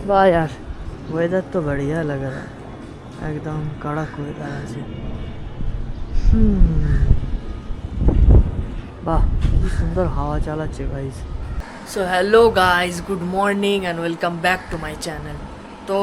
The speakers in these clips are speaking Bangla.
वाह यार, वेदर तो बढ़िया लग रहा है, एकदम कड़क वेदर আছে। বাহ, কি সুন্দর হাওয়া চালাচ্ছে guys. So hello guys, good morning and welcome back to my channel. তো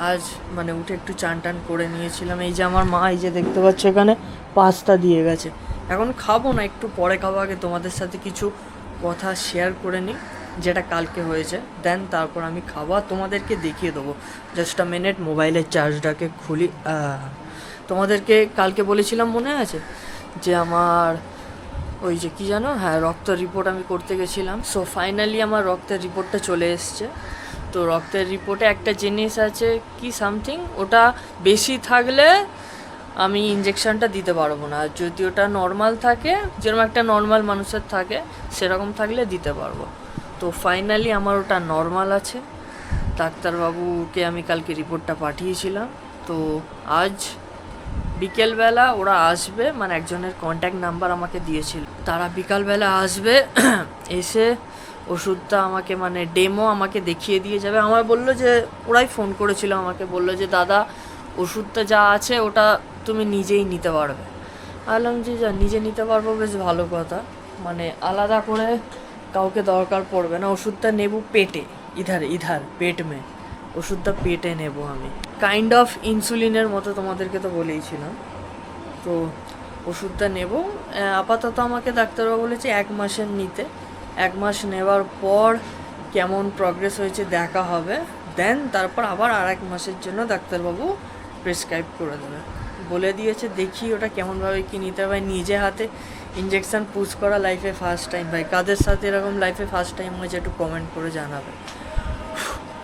আজ মানে উঠে একটু চান টান করে নিয়েছিলাম। এই যে আমার মা, এই যে দেখতে পাচ্ছ এখানে পাস্তা দিয়ে গেছে। এখন খাবো না, একটু পরে খাবো। আগে তোমাদের সাথে কিছু কথা শেয়ার করে নিই যেটা কালকে হয়েছে, দেন তারপর আমি খাবো আর তোমাদেরকে দেখিয়ে দেবো। জাস্ট আ মিনিট, মোবাইলের চার্জটাকে খুলি। তোমাদেরকে কালকে বলেছিলাম মনে আছে যে আমার ওই যে কী জানো, হ্যাঁ, রক্ত রিপোর্ট আমি করতে গেছিলাম। সো ফাইনালি আমার রক্তের রিপোর্টটা চলে এসছে। তো রক্তের রিপোর্টে একটা জিনিস আছে কি সামথিং, ওটা বেশি থাকলে আমি ইঞ্জেকশানটা দিতে পারবো না। আর যদি ওটা নর্মাল থাকে, যেরকম একটা নর্মাল মানুষের থাকে সেরকম থাকলে দিতে পারবো। তো ফাইনালি আমার ওটা নর্মাল আছে। ডাক্তারবাবুকে আমি কালকে রিপোর্টটা পাঠিয়েছিলাম। তো আজ বিকেলবেলা ওরা আসবে, মানে একজনের কন্ট্যাক্ট নাম্বার আমাকে দিয়েছিল, তারা বিকালবেলা আসবে, এসে ওষুধটা আমাকে মানে ডেমো আমাকে দেখিয়ে দিয়ে যাবে। আমার বললো যে, ওরাই ফোন করেছিল আমাকে, বললো যে দাদা ওষুধটা যা আছে ওটা তুমি নিজেই নিতে পারবে। বললাম যে যা নিজে নিতে পারবো, বেশ ভালো কথা, মানে আলাদা করে কাউকে দরকার পড়বে না। ওষুধটা নেব পেটে, ইধার পেট মে ওষুধটা পেটে নেব আমি, কাইন্ড অফ ইনসুলিনের মতো, তোমাদেরকে তো বলেইছিলাম। তো ওষুধটা নেব আপাতত। আমাকে ডাক্তারবাবু বলেছে 1 মাসের নিতে, 1 মাস নেওয়ার পর কেমন প্রগ্রেস হয়েছে দেখা হবে, দেন তারপর আবার 2.5 মাসের জন্য ডাক্তারবাবু প্রেসক্রাইব করে দেবে বলে দিয়েছে। দেখি ওটা কেমনভাবে কী নিতে হবে। নিজে হাতে ইঞ্জেকশান পুশ করা লাইফে ফার্স্ট টাইম ভাই। কাদের সাথে এরকম লাইফে ফার্স্ট টাইম হয়েছে একটু কমেন্ট করে জানাবে।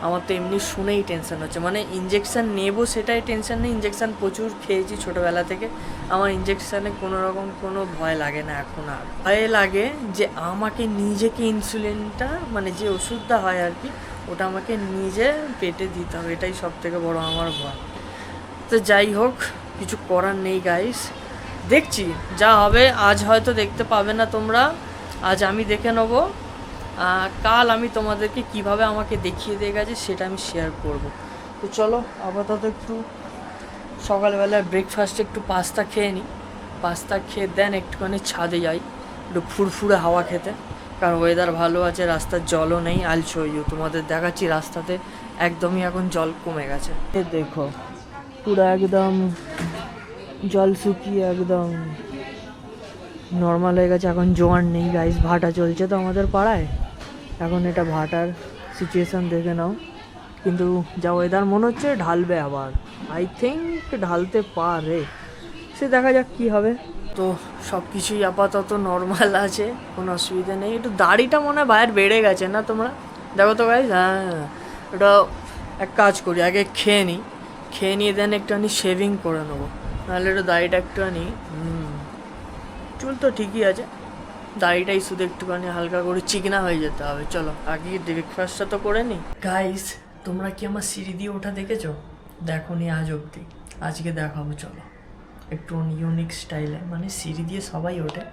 আমার তো এমনি শুনেই টেনশন হচ্ছে, মানে ইঞ্জেকশান নেব সেটাই টেনশন নেই। ইঞ্জেকশান প্রচুর খেয়েছি ছোটোবেলা থেকে, আমার ইঞ্জেকশানে কোনো রকম কোনো ভয় লাগে না এখন। আর ভয় লাগে যে আমাকে নিজেকে ইনসুলিনটা, মানে যে ওষুধটা হয় আর কি, ওটা আমাকে নিজে পেটে দিতে হবে, এটাই সব থেকে বড়ো আমার ভয়। তো যাই হোক, কিছু করার নেই গাইস, দেখছি যা হবে। আজ হয়তো দেখতে পাবে না তোমরা, আজ আমি দেখে নেবো। কাল আমি তোমাদেরকে কিভাবে আমাকে দেখিয়ে দিয়ে গেছে সেটা আমি শেয়ার করব। তো চলো আপাতত একটু সকালবেলায় ব্রেকফাস্টে একটু পাস্তা খেয়ে নিই। পাস্তা খেয়ে দেন একটুখানি ছাদে যাই, একটু ফুরফুরে হাওয়া খেতে, কারণ ওয়েদার ভালো আছে, রাস্তার জলও নেই। আল শো ইউ, তোমাদের দেখাচ্ছি রাস্তাতে একদমই এখন জল কমে গেছে। দেখো পুরো একদম জল শুকিয়ে একদম নর্মাল হয়ে গেছে, এখন জোয়ার নেই গাইস। ভাটা চলছে তো আমাদের পাড়ায়, এখন এটা ভাটার সিচুয়েশান দেখে নাও। কিন্তু যা ওয়েদার মনে হচ্ছে ঢালবে আবার, আই থিঙ্ক ঢালতে পারে, সে দেখা যাক কী হবে। তো সব কিছুই আপাতত নর্মাল আছে, কোনো অসুবিধা নেই। একটু দাড়িটা মনে হয় বাইরে বেড়ে গেছে না তোমরা, দেখো তো গাইস। হ্যাঁ, ওটা এক কাজ করি, আগে খেয়ে নিই, খেয়ে নিয়ে দেন একটুখানি শেভিং করে নেবো, নাহলে একটু দাড়িটা একটুখানি চুল তো ঠিকই আছে, দাড়িটাই শুধু একটুখানি হালকা করে চিকনা হয়ে যেতে হবে। চলো আগে ব্রেকফাস্টটা তো করে নিই। গাইস, তোমরা কি আমার সিঁড়ি দিয়ে ওঠা দেখেছো? দেখো নি আজ অবধি, আজকে দেখাবো। চলো একটু ইউনিক স্টাইলে, মানে সিঁড়ি দিয়ে সবাই ওঠে,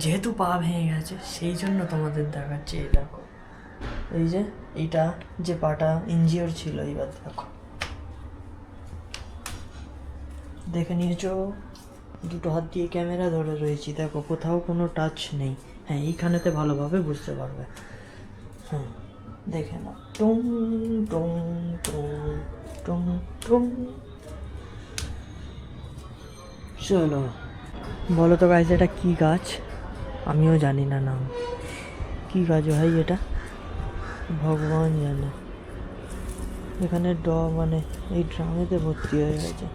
যেহেতু পা ভেঙে গেছে সেই জন্য তোমাদের দেখাচ্ছি। এই দেখো, এই যে এইটা যে পাটা ইনজিওর ছিল, এইবার দেখো, দেখে নিয়েছো? দুটো হাত দিয়ে ক্যামেরা ধরে রয়েছি, দেখো কোথাও কোনো টাচ নেই। হ্যাঁ, এইখানেতে ভালোভাবে বুঝতে পারবে। হ্যাঁ, দেখে নাও, টুং টুং টুং টুং টুং। চলো বলো তো গাছ, এটা কী গাছ? আমিও জানি না নাম, কী গাছ ভাই এটা, ভগবান জানে। এখানে মানে এই ড্রামেতে ভর্তি হয়ে গেছে।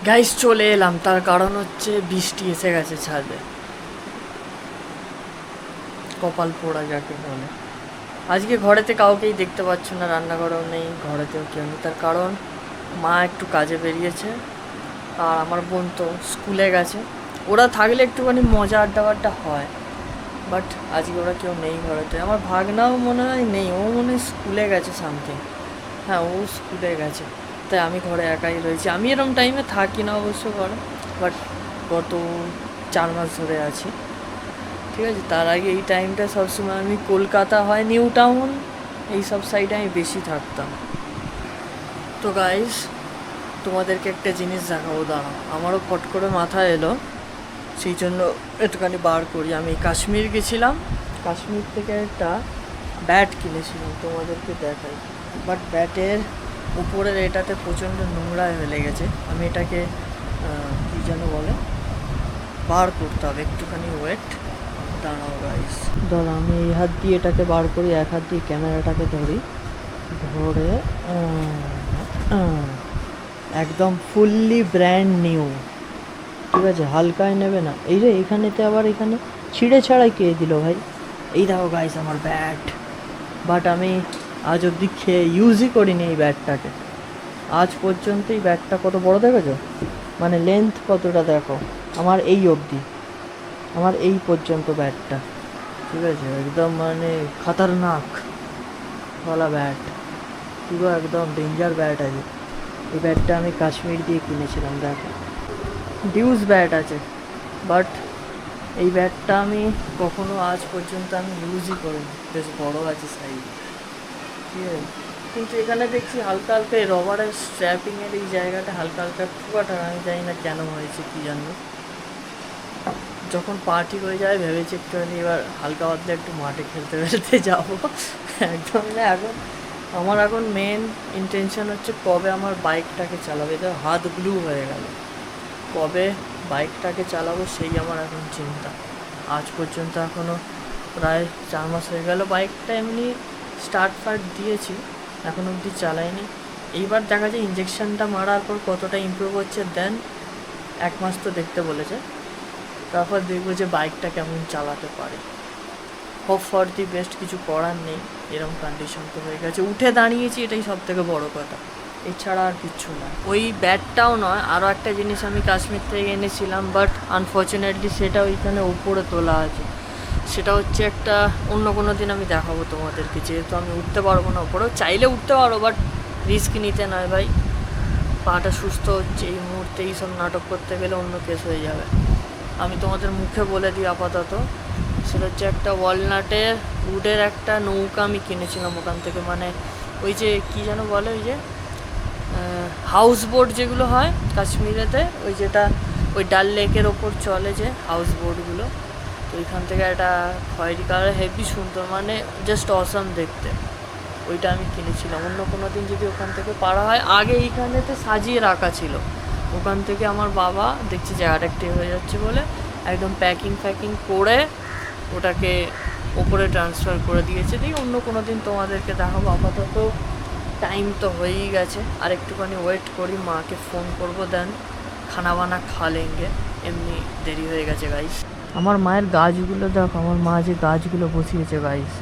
গাইস চলে এলাম, তার কারণ হচ্ছে বৃষ্টি এসে গেছে ছাদে, কপাল পোড়া যাকে বলে। আজকে ঘরেতে কাউকেই দেখতে পাচ্ছ না, রান্নাঘরেও নেই, ঘরেতেও কেউ নেই, তার কারণ মা একটু কাজে বেরিয়েছে আর আমার বোন তো স্কুলে গেছে। ওরা থাকলে একটুখানি মজা আড্ডা হয়, বাট আজকে ওরা কেউ নেই ঘরেতে। আমার ভাগনাও মনে হয় নেই, ও মনে হয় স্কুলে গেছে সামথিং। হ্যাঁ, ও স্কুলে গেছে, তাই আমি ঘরে একাই রয়েছি। আমি এরকম টাইমে থাকি না অবশ্য ঘরে, বাট গত 4 মাস ধরে আছি। ঠিক আছে। তার আগে এই টাইমটা সবসময় আমি কলকাতা হয় নিউ টাউন এই সব সাইডে আমি বেশি থাকতাম। তো গাইস তোমাদেরকে একটা জিনিস দেখাবো, দাঁড়াও, আমারও ফট করে মাথায় এলো, সেই জন্য একটুখানি বার করি। আমি কাশ্মীর গেছিলাম, কাশ্মীর থেকে একটা ব্যাট কিনেছিলাম, তোমাদেরকে দেখাই। বাট ব্যাটের উপরের এটাতে প্রচণ্ড নোংরা হয়ে লেগেছে। আমি এটাকে কী যেন বলে বার করতে হবে, একটুখানি ওয়েট, দাঁড়াও গাইস। ধরো আমি এই হাত দিয়ে এটাকে বার করি, এক হাত দিয়ে ক্যামেরাটাকে ধরি, ধরে একদম ফুললি ব্র্যান্ড নিউ, ঠিক আছে, হালকায় নেবে না। এই রে এখানেতে আবার এখানে ছিঁড়ে ছাড়াই কে দিল ভাই। এই দেখো গাইস আমার ব্যাট, বাট আমি আজ অবধি ইউজই করিনি এই ব্যাটটাকে আজ পর্যন্ত। এই ব্যাটটা কত বড় দেখেছো, মানে লেন্থ কতটা দেখো, আমার এই অবধি, আমার এই পর্যন্ত ব্যাটটা, ঠিক আছে, একদম মানে খতরনাক ওয়ালা ব্যাট, পুরো একদম ডেঞ্জার ব্যাট আছে। এই ব্যাটটা আমি কাশ্মীর দিয়ে কিনেছিলাম, দেখো ডিউস ব্যাট আছে, বাট এই ব্যাটটা আমি কখনো আজ পর্যন্ত আমি ইউজই করিনি। বেশ বড় আছে সাইজ, ঠিক আছে, কিন্তু এখানে দেখছি হালকা হালকা এই রবারের স্ট্র্যাপিংয়ের এই জায়গাটা হালকা হালকা ঠোকাটা, আমি জানি না কেন হয়েছে, কী জানবো। যখন পার্টি হয়ে যায় ভেবেছি একটুখানি এবার হালকা পাতলা একটু মাঠে খেলতে খেলতে যাবো একদম না। এখন মেন ইন্টেনশন হচ্ছে কবে আমার বাইকটাকে চালাবে, তো হাত ব্লু হয়ে গেল, কবে বাইকটাকে চালাবো সেই আমার এখন চিন্তা। আজ পর্যন্ত এখনও প্রায় 4 মাস হয়ে গেল বাইকটা এমনি স্টার্ট দিয়েছি, এখন অবধি চালাইনি। এইবার দেখা যায় ইঞ্জেকশনটা মারার পর কতটা ইমপ্রুভ হচ্ছে, দেন 1 মাস তো দেখতে বলেছে, তারপর দেখবো যে বাইকটা কেমন চালাতে পারে। হোপ ফর দি বেস্ট, কিছু করার নেই, এরকম কন্ডিশন তো হয়ে গেছে, উঠে দাঁড়িয়েছি, এটাই সব থেকে বড় কথা, এছাড়া আর কিচ্ছু না। ওই ব্যাটটাও নয়, আরও একটা জিনিস আমি কাশ্মীর থেকে এনেছিলাম, বাট আনফর্চুনেটলি সেটা ওইখানে উপরে তোলা আছে। সেটা হচ্ছে একটা অন্য কোনো দিন আমি দেখাবো তোমাদেরকে, যেহেতু আমি উঠতে পারবো না উপরেও, চাইলে উঠতে পারো বাট রিস্ক নিতে নয় ভাই, পাটা সুস্থ হচ্ছে এই মুহূর্তে, এইসব নাটক করতে গেলে অন্য কেস হয়ে যাবে। আমি তোমাদের মুখে বলে দিই আপাতত, সেটা হচ্ছে একটা ওয়ালনাটের উডের একটা নৌকা আমি কিনেছিলাম ওখান থেকে, মানে ওই যে কী যেন বলে, ওই যে হাউস বোট যেগুলো হয় কাশ্মীরেতে, ওই যেটা ওই ডাল লেকের ওপর চলে যে হাউস বোটগুলো, তো ওইখান থেকে একটা খয়েরি কালার হেভি সুন্দর, মানে জাস্ট অসাম দেখতে, ওইটা আমি কিনেছিলাম। অন্য কোনো দিন যদি ওখান থেকে পারা হয়, আগে এইখানেতে সাজিয়ে রাখা ছিল, ওখান থেকে আমার বাবা দেখছি জায়গাটা একটু হয়ে যাচ্ছে বলে একদম প্যাকিং করে ওটাকে ওপরে ট্রান্সফার করে দিয়েছে। দিই অন্য কোনো দিন তোমাদেরকে দেখাবো, আপাতত টাইম তো হয়েই গেছে, আর একটুখানি ওয়েট করি, মাকে ফোন করবো, দেন খানা বানা খা লেঙ্গে, এমনি দেরি হয়ে গেছে গাইস। আমার মায়ের গাছগুলো দেখো, আমার মা যে গাছগুলো বসিয়েছে গাইস,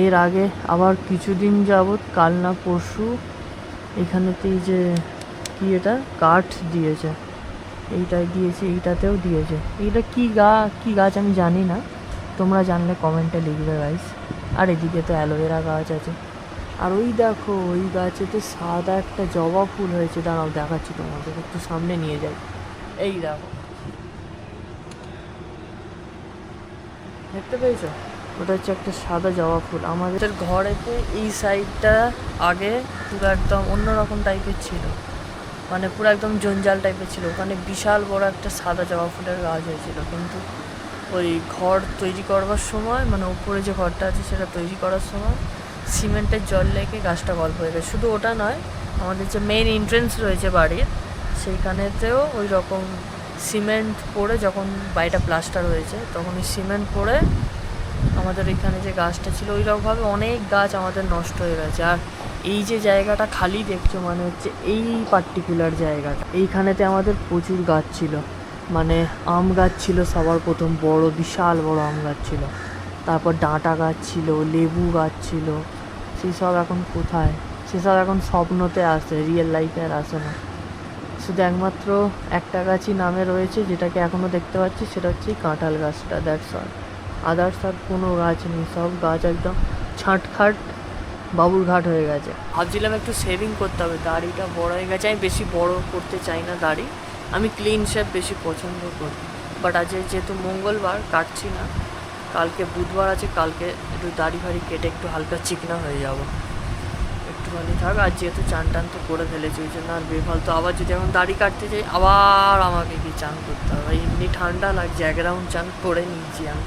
এর আগে আবার কিছুদিন যাবৎ, কাল না পরশু, এখানেতে এই যে কি এটা কাঠ দিয়েছে, এইটাই দিয়েছে, এইটাতেও দিয়েছে, এইটা কি গাছ আমি জানি না, তোমরা জানলে কমেন্টে লিখবে গাইস। আর এদিকে তো অ্যালোভেরা গাছ আছে, আর ওই দেখো ওই গাছেতে সাদা একটা জবা ফুল হয়েছে, দাঁড়াও দেখাচ্ছি তোমাদের, একটু সামনে নিয়ে যাই, এই দেখো, দেখতে পেয়েছো, ওটা হচ্ছে একটা সাদা জবা ফুল। আমাদের ঘরেতে এই সাইডটা আগে পুরো একদম অন্যরকম টাইপের ছিল, মানে পুরো একদম জঞ্জাল টাইপের ছিল, ওখানে বিশাল বড় একটা সাদা জবা ফুলের গাছ হয়েছিল, কিন্তু ওই ঘর তৈরি করবার সময়, মানে উপরে যে ঘরটা আছে সেটা তৈরি করার সময় সিমেন্টের জল লেগে গাছটা গল্প হয়ে গেছে। শুধু ওটা নয়, আমাদের যে মেইন এন্ট্রেন্স রয়েছে বাড়ির, সেইখানেতেও ওই রকম সিমেন্ট পড়ে, যখন বাড়িটা প্লাস্টার হয়েছে তখন ওই সিমেন্ট পড়ে আমাদের এখানে যে গাছটা ছিল ওই রকমভাবে অনেক গাছ আমাদের নষ্ট হয়ে গেছে। আর এই যে জায়গাটা খালি দেখছো, মানে হচ্ছে এই পার্টিকুলার জায়গাটা, এইখানেতে আমাদের প্রচুর গাছ ছিল, মানে আম গাছ ছিল সবার প্রথম, বড় বিশাল বড় আম গাছ ছিল, তারপর ডাঁটা গাছ ছিল, লেবু গাছ ছিল, সেই সব এখন কোথায়, সেসব এখন স্বপ্নতে আসে, রিয়েল লাইফে আর আসে না। শুধু একমাত্র একটা গাছই নামে রয়েছে, যেটাকে এখনও দেখতে পাচ্ছি, সেটা হচ্ছে কাঁঠাল গাছটা, দ্যাটস অল, আদার্স আর কোনো গাছ নেই, সব গাছ একদম ছাঁটখাট বাবুরঘাট হয়ে গেছে। ভাবছিলাম একটু শেভিং করতে হবে, দাড়িটা বড় হয়ে গেছে, আমি বেশি বড় করতে চাই না দাড়ি, আমি ক্লিন শেভ বেশি পছন্দ করি, বাট আজ যেহেতু মঙ্গলবার কাটছি না, কালকে বুধবার আছে, কালকে একটু দাড়ি ফাড়ি কেটে একটু হালকা চিকনা হয়ে যাব, একটুখানি থাক। আর যেহেতু চান টান তো করে ফেলেছি, ওই জন্য আর বেফালতু আবার যদি এখন দাড়ি কাটতে যাই আবার আমাকে কি চান করতে হবে। এমনি ঠান্ডা লাগছে, এক রাউন্ড চান করে নিয়েছি আমি।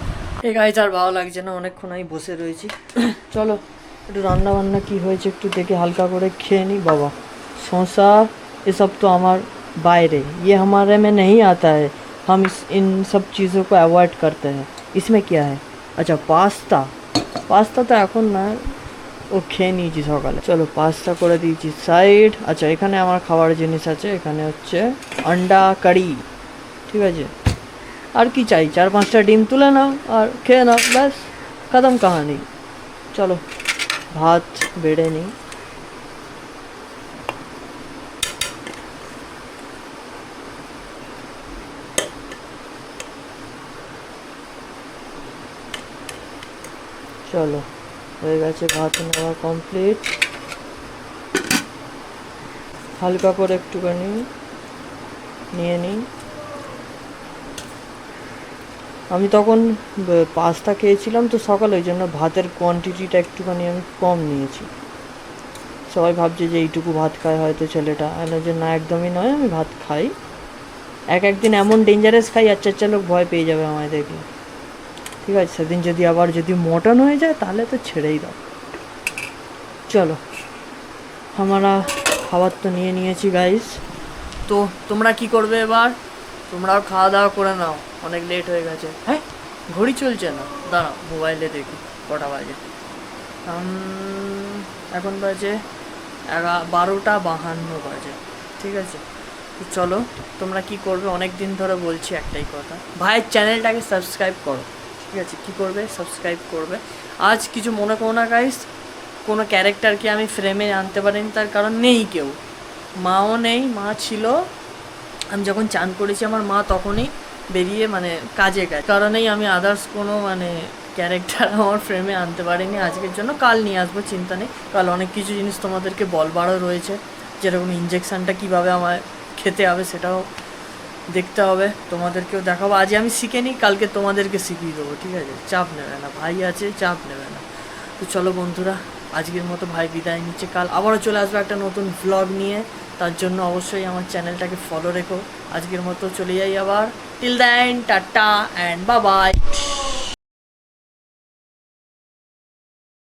এই গাইজ আর ভালো লাগছে না, অনেকক্ষণ আমি বসে রয়েছি। চলো একটু রান্না বান্না কী হয়েছে একটু দেখে হালকা করে খেয়ে নিই। বাবা শসা এসব তো আমার বাইরে, ये हमारे में नहीं आता है, हम इन सब चीज़ों को अवॉइड करते हैं। इसमें क्या है? अच्छा পাস্তা, পাস্তা তো এখন না, ও খেয়ে নিয়েছি সকালে। চলো পাস্তা করে দিয়েছি সাইড। আচ্ছা এখানে আমার খাবার জিনিস আছে, এখানে হচ্ছে আন্ডা কারি, ঠিক আছে। আর কি চাই, 4-5টা ডিম তুলে নাও আর খেয়ে নাও, ব্যাস খতম কাহানি। চলো ভাত বেড়ে নিই। চলো হয়ে গেছে ভাত নেওয়া কমপ্লিট। হালকা করে একটুখানি নিয়ে নিই। আমি তখন পাস্তা খেয়েছিলাম তো সকালে, ওই জন্য ভাতের কোয়ান্টিটিটা একটুখানি আমি কম নিয়েছি। সবাই ভাবছে যে এইটুকু ভাত খায় হয়তো ছেলেটা, যে না একদমই নয়, আমি ভাত খাই। একদিন এমন ডেঞ্জারাস খাই, আচ্ছা লোক ভয় পেয়ে যাবে আমায় দেখলে, ঠিক আছে। সেদিন যদি মটন হয়ে যায় তাহলে তো ছেড়েই দাও। চলো আমরা খাবার তো নিয়ে নিয়েছি গাইস, তো তোমরা কি করবে এবার? তোমরাও খাওয়া দাওয়া করে নাও, অনেক লেট হয়ে গেছে। হ্যাঁ ঘড়ি চলছে না, দাঁড়াও মোবাইলে দেখি কটা বাজে। এখন বাজে 12:52 বাজে, ঠিক আছে। তো চলো তোমরা কি করবে, অনেক দিন ধরে বলছি একটাই কথা, ভাইয়ের চ্যানেলটাকে সাবস্ক্রাইব করো, ঠিক আছে। কী করবে? সাবস্ক্রাইব করবে। আজ কিছু মনে করো না গাইস, কোনো ক্যারেক্টারকে আমি ফ্রেমে আনতে পারিনি, তার কারণ নেই কেউ, মাও নেই, মা ছিল আমি যখন চান করেছি, আমার মা তখনই বেরিয়ে কাজে কারণেই আমি আদার্স কোনো ক্যারেক্টার আমার ফ্রেমে আনতে পারিনি আজকের জন্য। কাল নিয়ে আসবো, চিন্তা নেই। কাল অনেক কিছু জিনিস তোমাদেরকে বলবারও রয়েছে, যেরকম ইঞ্জেকশানটা কীভাবে আমায় খেতে হবে সেটাও দেখতে হবে, তোমাদেরকেও দেখাবো। আজ আমি শিখে নিই, কালকে তোমাদেরকে শিখিয়ে দেবো, ঠিক আছে। চাপ নেবে না, ভাই আছে, চাপ নেবে না। তো চলো বন্ধুরা, আজকের মতো ভাই বিদায় নিচ্ছে, কাল আবারও চলে আসবে একটা নতুন ভ্লগ নিয়ে। তার জন্য অবশ্যই আমার চ্যানেলটাকে ফলো রেখো। আজকের মতো চলে যাই আবার। Till then tata and bye by.